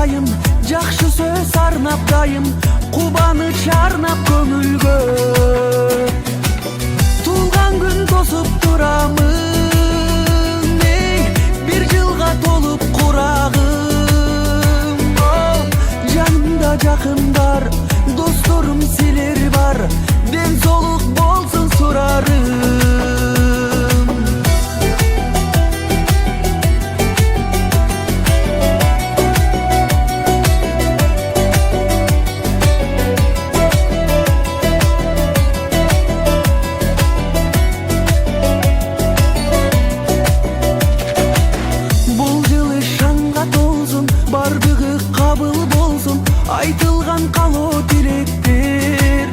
сайын жакшы сөз арнап дайым, кубаныч арнап көңүлгө. Туулган күн тосуп турамын, бир жылга толуп курагым. Жанымда жакындар, досторум силер бар, ден соолук болсун сурарым. Бардыгы кабыл болсун айтылган калоо тилектер.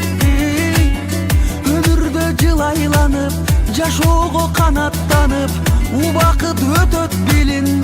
Өмүрдө жылайланып, жашоого канаттанып, убакыт өтөт билин